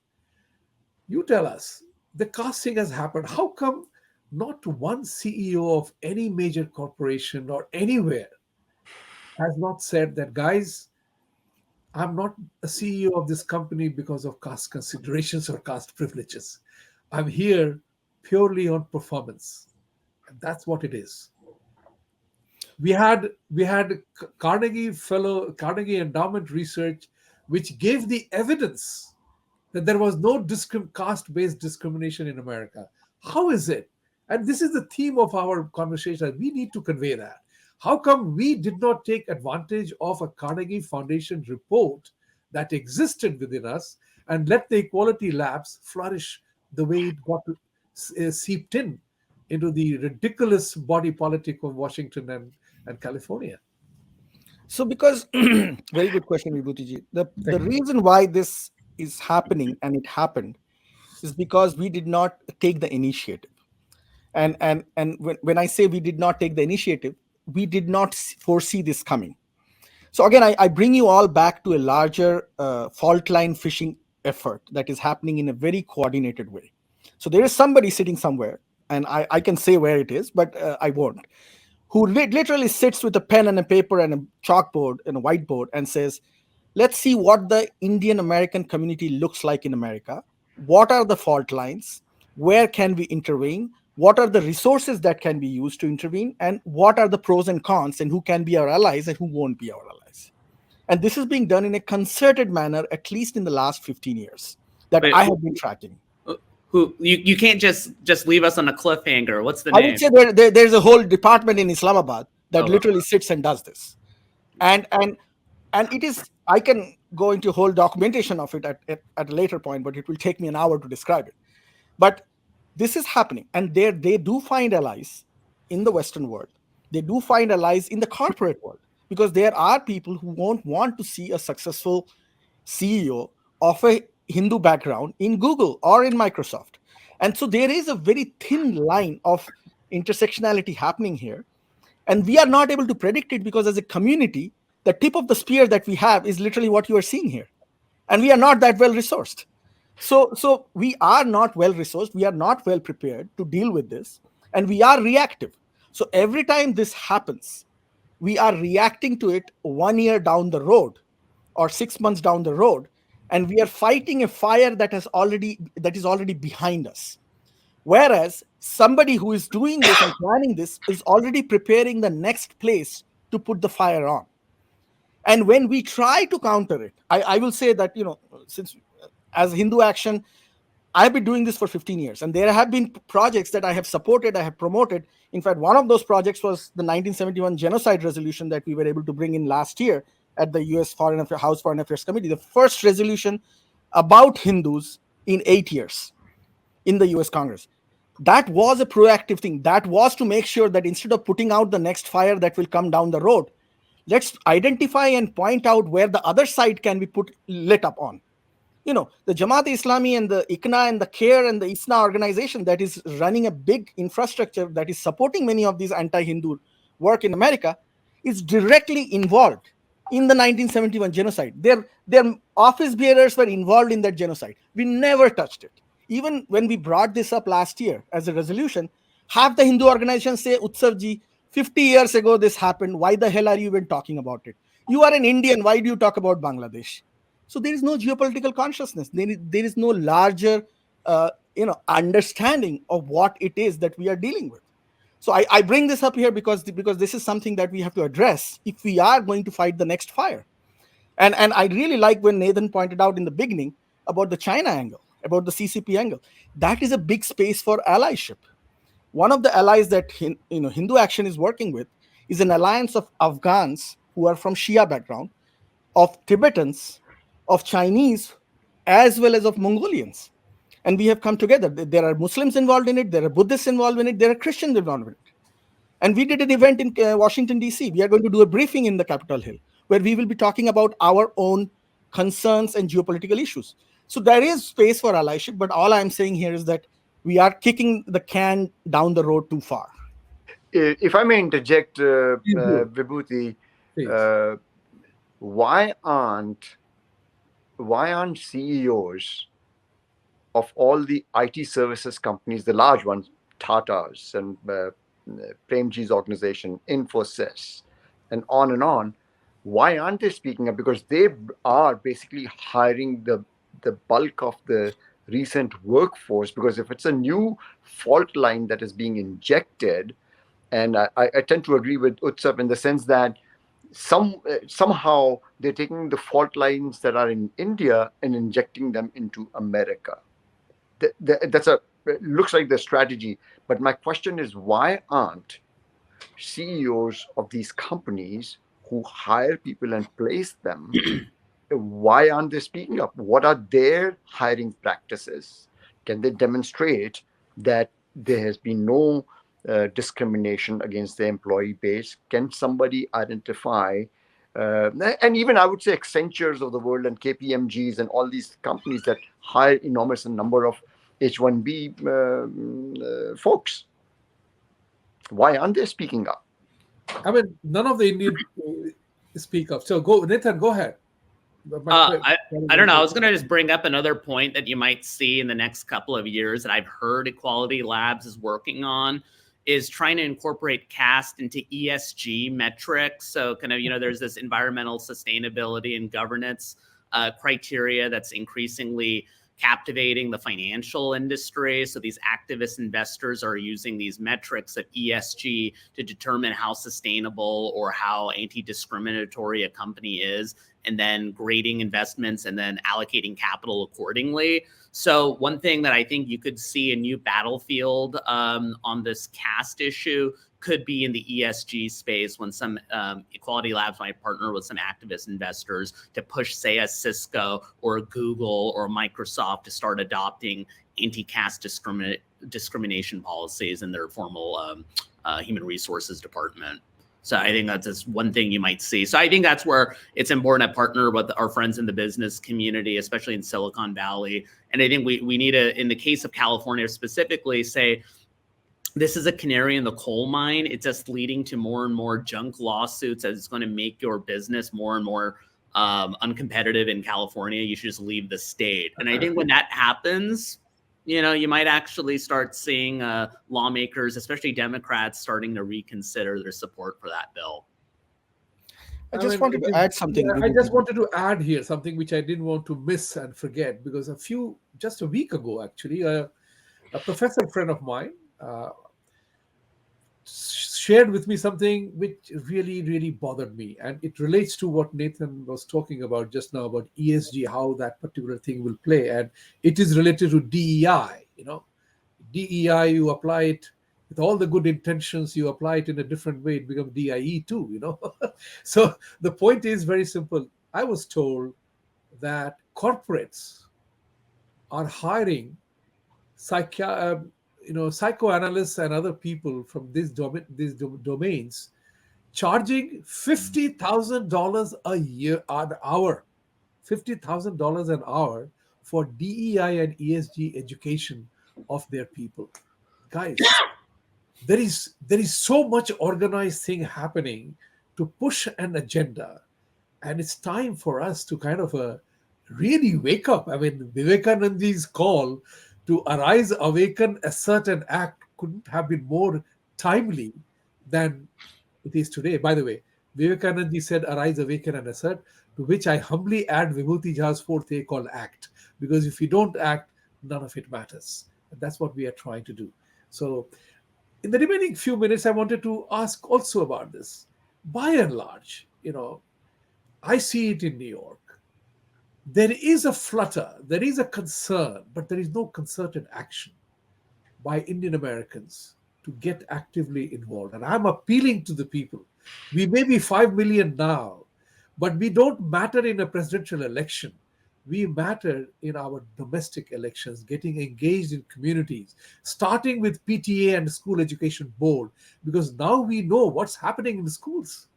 A: You tell us, the casting has happened. How come not one CEO of any major corporation or anywhere has not said that, guys, I'm not a CEO of this company because of caste considerations or caste privileges. I'm here purely on performance. And that's what it is. We had Carnegie Endowment research, which gave the evidence that there was no caste-based discrimination in America. How is it? And this is the theme of our conversation. We need to convey that. How come we did not take advantage of a Carnegie Foundation report that existed within us and let the equality labs flourish the way it got seeped in into the ridiculous body politic of Washington and California?
D: So, because very good question, Vibhutiji. The
A: Thank you.
D: reason why this is happening and it happened is because we did not take the initiative. And when I say we did not take the initiative, we did not foresee this coming. So again, I bring you all back to a larger fault line fishing effort that is happening in a very coordinated way. So there is somebody sitting somewhere, and I can say where it is, but I won't, who literally sits with a pen and a paper and a chalkboard and a whiteboard and says, let's see what the Indian American community looks like in America. What are the fault lines? Where can we intervene? What are the resources that can be used to intervene? And what are the pros and cons, and who can be our allies and who won't be our allies? And this is being done in a concerted manner, at least in the last 15 years that
C: Wait,
D: I have been tracking.
C: who you can't just leave us on a cliffhanger. What's the
D: I
C: name?
D: would say there's a whole department in Islamabad that
C: Oh,
D: literally sits and does this. And it is, I can go into whole documentation of it at a later point, but it will take me an hour to describe it. But this is happening, and they do find allies in the Western world. They do find allies in the corporate world, because there are people who won't want to see a successful CEO of a Hindu background in Google or in Microsoft. And so there is a very thin line of intersectionality happening here. And we are not able to predict it, because as a community, the tip of the spear that we have is literally what you are seeing here. And we are not that well resourced. So we are not well resourced. We are not well prepared to deal with this. And we are reactive. So every time this happens, we are reacting to it 1 year down the road or 6 months down the road. And we are fighting a fire that is already behind us. Whereas somebody who is doing this and planning this is already preparing the next place to put the fire on. And when we try to counter it, I will say that, since as Hindu Action, I've been doing this for 15 years, and there have been projects that I have supported, I have promoted. In fact, one of those projects was the 1971 genocide resolution that we were able to bring in last year at the U.S. House Foreign Affairs Committee, the first resolution about Hindus in 8 years in the U.S. Congress. That was a proactive thing. That was to make sure that instead of putting out the next fire that will come down the road, let's identify and point out where the other side can be lit up on. The Jamaat-e-Islami and the ICNA and the CARE and the ISNA organization that is running a big infrastructure that is supporting many of these anti-Hindu work in America is directly involved in the 1971 genocide. Their office bearers were involved in that genocide. We never touched it. Even when we brought this up last year as a resolution, half the Hindu organizations say, Utsav ji, 50 years ago this happened. Why the hell are you even talking about it? You are an Indian. Why do you talk about Bangladesh? So there is no geopolitical consciousness. There is no larger, understanding of what it is that we are dealing with. So I bring this up here because this is something that we have to address if we are going to fight the next fire. And I really like when Nathan pointed out in the beginning about the China angle, about the CCP angle. That is a big space for allyship. One of the allies that Hindu Action is working with is an alliance of Afghans who are from Shia background, of Tibetans, of Chinese, as well as of Mongolians. And we have come together. There are Muslims involved in it, there are Buddhists involved in it, there are Christians involved in it. And we did an event in Washington, D.C. We are going to do a briefing in the Capitol Hill where we will be talking about our own concerns and geopolitical issues. So there is space for allyship, but all I'm saying here is that we are kicking the can down the road too far.
B: If I may interject,
A: Please do.
B: Vibhuti,
A: Please.
B: why aren't CEOs of all the IT services companies, the large ones, Tata's and Premji's organization, Infosys, and on, why aren't they speaking up? Because they are basically hiring the bulk of the recent workforce. Because if it's a new fault line that is being injected, and I tend to agree with Utsav in the sense that somehow they're taking the fault lines that are in India and injecting them into America. That's looks like the strategy. But my question is, why aren't CEOs of these companies who hire people and place them, why aren't they speaking up? What are their hiring practices? Can they demonstrate that there has been no discrimination against the employee base? Can somebody identify, and even I would say Accentures of the world and KPMGs and all these companies that hire enormous number of H1B folks? Why aren't they speaking up?
A: I mean, none of the Indian speak up. So go, Nathan, go ahead.
C: I don't know. I was going to just bring up another point that you might see in the next couple of years that I've heard Equality Labs is working on, is trying to incorporate caste into ESG metrics. So kind of, there's this environmental sustainability and governance criteria that's increasingly captivating the financial industry. So these activist investors are using these metrics of ESG to determine how sustainable or how anti-discriminatory a company is, and then grading investments and then allocating capital accordingly. So one thing that I think you could see a new battlefield on this caste issue could be in the ESG space, when some Equality Labs might partner with some activist investors to push, say, a Cisco or a Google or Microsoft to start adopting anti-caste discrimination policies in their formal human resources department. So I think that's just one thing you might see. So I think that's where it's important to partner with our friends in the business community, especially in Silicon Valley. And I think we need to, in the case of California specifically, say, this is a canary in the coal mine. It's just leading to more and more junk lawsuits, as it's going to make your business more and more uncompetitive in California. You should just leave the state. And I think when that happens, you might actually start seeing lawmakers, especially Democrats, starting to reconsider their support for that bill.
D: I just wanted to add something.
A: I just wanted to add here something which I didn't want to miss and forget, because just a week ago, actually, a professor friend of mine shared with me something which really, really bothered me. And it relates to what Nathan was talking about just now about ESG, how that particular thing will play. And it is related to DEI. DEI, you apply it with all the good intentions, you apply it in a different way, it becomes DIE too, So the point is very simple. I was told that corporates are hiring psychoanalysts and other people from these domains, charging $50,000 a year, an hour, $50,000 an hour for DEI and ESG education of their people. Guys, there is so much organized thing happening to push an agenda, and it's time for us to kind of really wake up. I mean, Vivekananda's call to arise, awaken, assert, and act couldn't have been more timely than it is today. By the way, Vivekananda said, arise, awaken, and assert, to which I humbly add Vibhuti Jha's fourth A called act. Because if you don't act, none of it matters. And that's what we are trying to do. So in the remaining few minutes, I wanted to ask also about this. By and large, I see it in New York. There is a flutter, there is a concern, but there is no concerted action by Indian Americans to get actively involved. And I'm appealing to the people. We may be 5 million now, but we don't matter in a presidential election. We matter in our domestic elections, getting engaged in communities, starting with PTA and School Education Board, because now we know what's happening in the schools.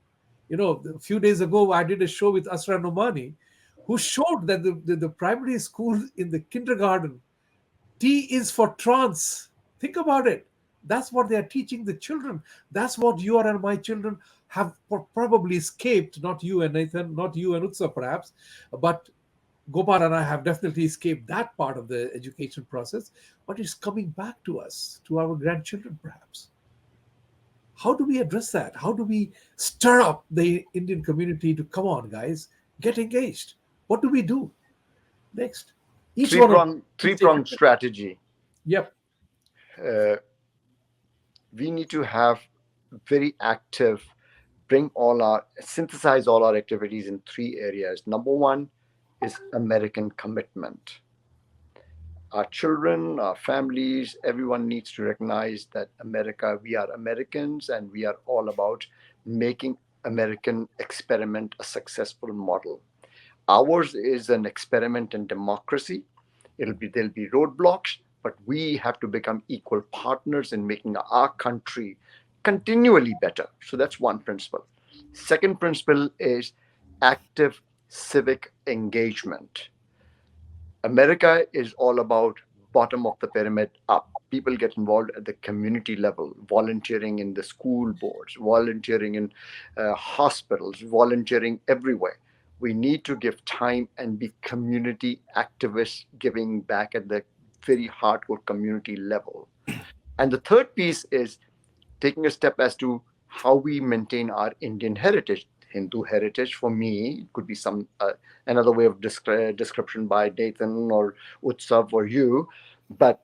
A: A few days ago, I did a show with Asra Nomani, who showed that the primary school in the kindergarten, T is for trans. Think about it. That's what they are teaching the children. That's what you and my children have probably escaped. Not you and Nathan, not you and Utsav perhaps, but Gopal and I have definitely escaped that part of the education process. But it's coming back to us, to our grandchildren perhaps. How do we address that? How do we stir up the Indian community to come on, guys, get engaged? What do we do next?
B: Three-pronged strategy.
A: Yep.
B: We need to have very active, synthesize all our activities in three areas. Number one is American commitment. Our children, our families, everyone needs to recognize that America, we are Americans, and we are all about making American experiment a successful model. Ours is an experiment in democracy. There'll be roadblocks, but we have to become equal partners in making our country continually better. So that's one principle. Second principle is active civic engagement. America is all about bottom of the pyramid up. People get involved at the community level, volunteering in the school boards, volunteering in hospitals, volunteering everywhere. We need to give time and be community activists, giving back at the very hardcore community level. And the third piece is taking a step as to how we maintain our Indian heritage. Hindu heritage for me could be some another way of description by Nathan or Utsav or you, but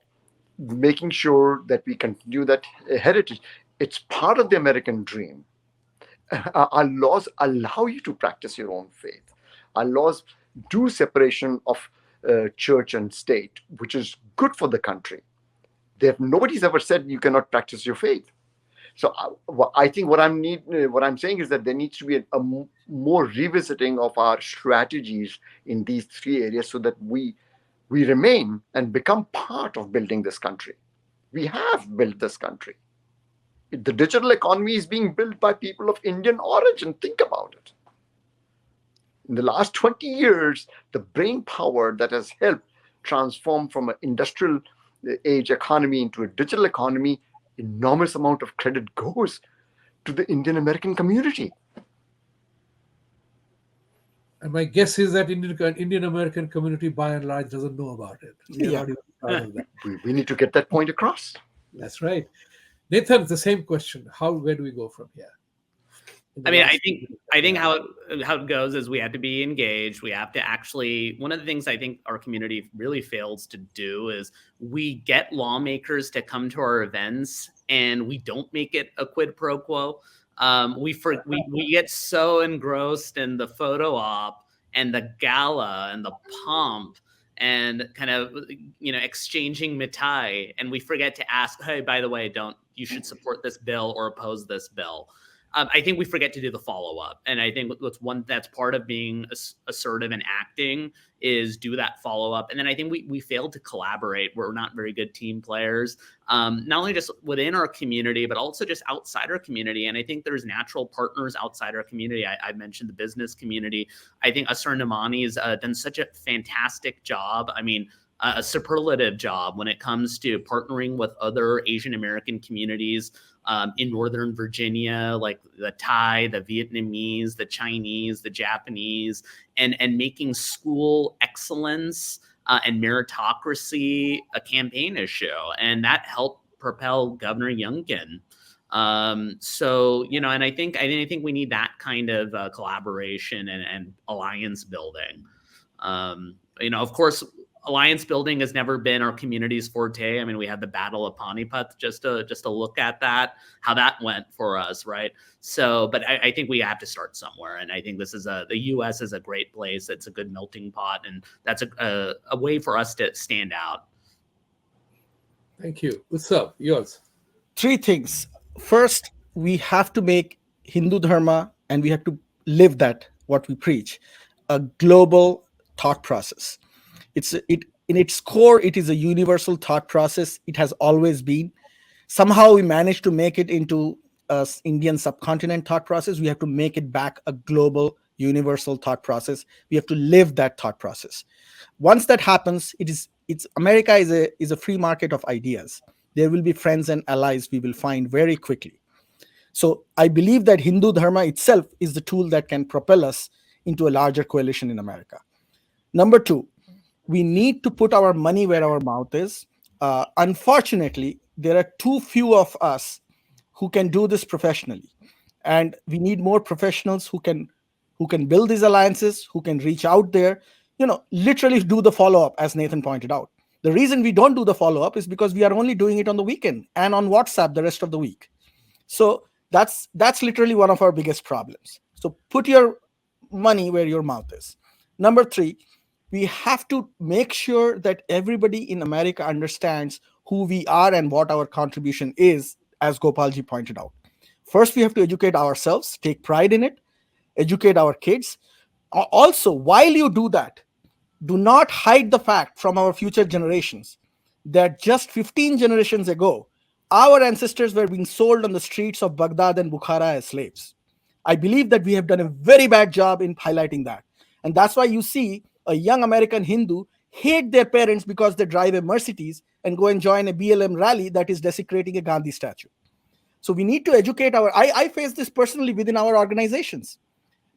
B: making sure that we continue that heritage. It's part of the American dream. Our laws allow you to practice your own faith. Our laws do separation of church and state, which is good for the country. Nobody's ever said you cannot practice your faith. So I think what I'm saying is that there needs to be a more revisiting of our strategies in these three areas so that we remain and become part of building this country. We have built this country. The digital economy is being built by people of Indian origin. Think about it. In the last 20 years, the brain power that has helped transform from an industrial age economy into a digital economy, enormous amount of credit goes to the Indian American community.
A: And my guess is that Indian American community, by and large, doesn't know about it. We are
D: Yeah.
A: not even proud of that.
B: We need to get that point across.
A: That's right. Nathan, it's the same question. Where do we go from here?
C: I mean, I think how it goes is we have to be engaged. We have to actually, one of the things I think our community really fails to do is we get lawmakers to come to our events and we don't make it a quid pro quo. We get so engrossed in the photo op and the gala and the pomp and kind of, exchanging mitai, and we forget to ask, hey, by the way, you should support this bill or oppose this bill. I think we forget to do the follow-up. And I think that's part of being assertive and acting is do that follow-up. And then I think we failed to collaborate. We're not very good team players, not only just within our community, but also just outside our community. And I think there's natural partners outside our community. I mentioned the business community. I think Asar Namani's done such a fantastic job. I mean, a superlative job when it comes to partnering with other Asian American communities in Northern Virginia, like the Thai, the Vietnamese, the Chinese, the Japanese, and making school excellence and meritocracy a campaign issue. And that helped propel Governor Youngkin. And I think we need that kind of collaboration and alliance building. Of course, alliance building has never been our community's forte. I mean, we had the Battle of Panipat just to look at how that went for us, right? So, but I think we have to start somewhere, and I think the U.S. is a great place. It's a good melting pot, and that's a way for us to stand out.
A: Thank you. Utsav, yours.
D: Three things. First, we have to make Hindu Dharma, and we have to live what we preach, a global thought process. In its core, it is a universal thought process. It has always been. Somehow we managed to make it into a Indian subcontinent thought process. We have to make it back a global, universal thought process. We have to live that thought process. Once that happens, America is a free market of ideas. There will be friends and allies we will find very quickly. So I believe that Hindu Dharma itself is the tool that can propel us into a larger coalition in America. Number two, we need to put our money where our mouth is. Unfortunately, there are too few of us who can do this professionally, and we need more professionals who can build these alliances, who can reach out there, literally do the follow-up, as Nathan pointed out. The reason we don't do the follow-up is because we are only doing it on the weekend and on WhatsApp the rest of the week. So that's literally one of our biggest problems. So put your money where your mouth is. Number three, we have to make sure that everybody in America understands who we are and what our contribution is, as Gopalji pointed out. First, we have to educate ourselves, take pride in it, educate our kids. Also, while you do that, do not hide the fact from our future generations that just 15 generations ago, our ancestors were being sold on the streets of Baghdad and Bukhara as slaves. I believe that we have done a very bad job in highlighting that. And that's why you see a young American Hindu hate their parents because they drive a Mercedes and go and join a BLM rally that is desecrating a Gandhi statue. So we need to educate I face this personally within our organizations.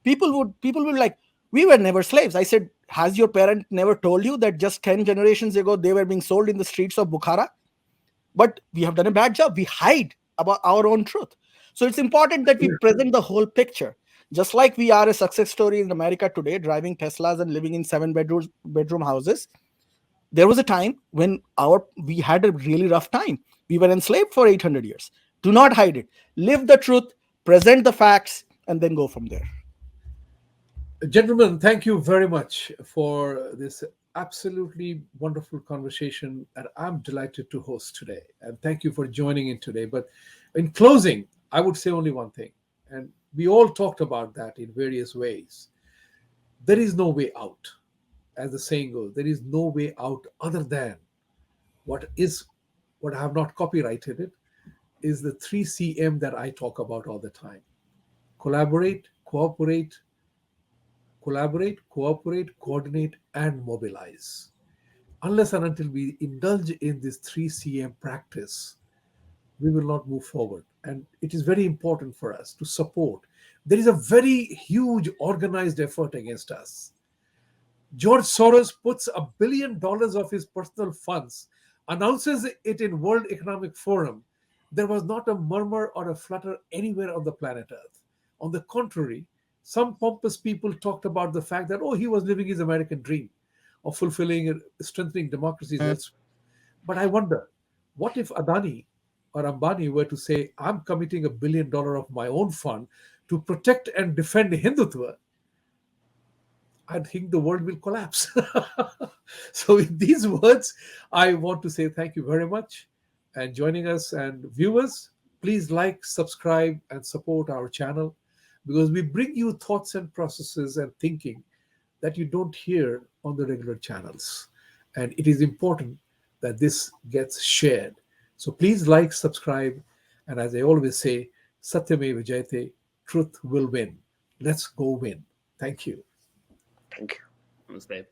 D: People would like, we were never slaves. I said, has your parent never told you that just 10 generations ago they were being sold in the streets of Bukhara? But we have done a bad job. We hide about our own truth. So it's important that we present the whole picture. Just like we are a success story in America today, driving Teslas and living in 7 bedroom houses, there was a time when we had a really rough time. We were enslaved for 800 years. Do not hide it. Live the truth, present the facts, and then go from there.
A: Gentlemen, thank you very much for this absolutely wonderful conversation. And I'm delighted to host today. And thank you for joining in today. But in closing, I would say only one thing. And we all talked about that in various ways. There is no way out. As the saying goes, there is no way out other than what I have not copyrighted it, is the 3CM that I talk about all the time. Collaborate, cooperate, coordinate, and mobilize. Unless and until we indulge in this 3CM practice, we will not move forward. And it is very important for us to support. There is a very huge organized effort against us. George Soros puts $1 billion of his personal funds, announces it in World Economic Forum. There was not a murmur or a flutter anywhere on the planet Earth. On the contrary, some pompous people talked about the fact that, oh, he was living his American dream of fulfilling and strengthening democracies elsewhere. But I wonder, what if Adani or Ambani were to say, I'm committing $1 billion of my own fund to protect and defend Hindutva? I think the world will collapse. So, with these words, I want to say thank you very much and joining us. And viewers, please like, subscribe, and support our channel because we bring you thoughts and processes and thinking that you don't hear on the regular channels. And it is important that this gets shared. So, please like, subscribe, and as I always say, Satyameva Jayate, truth will win. Let's go win. Thank you.
B: Thank you.
C: Namaste.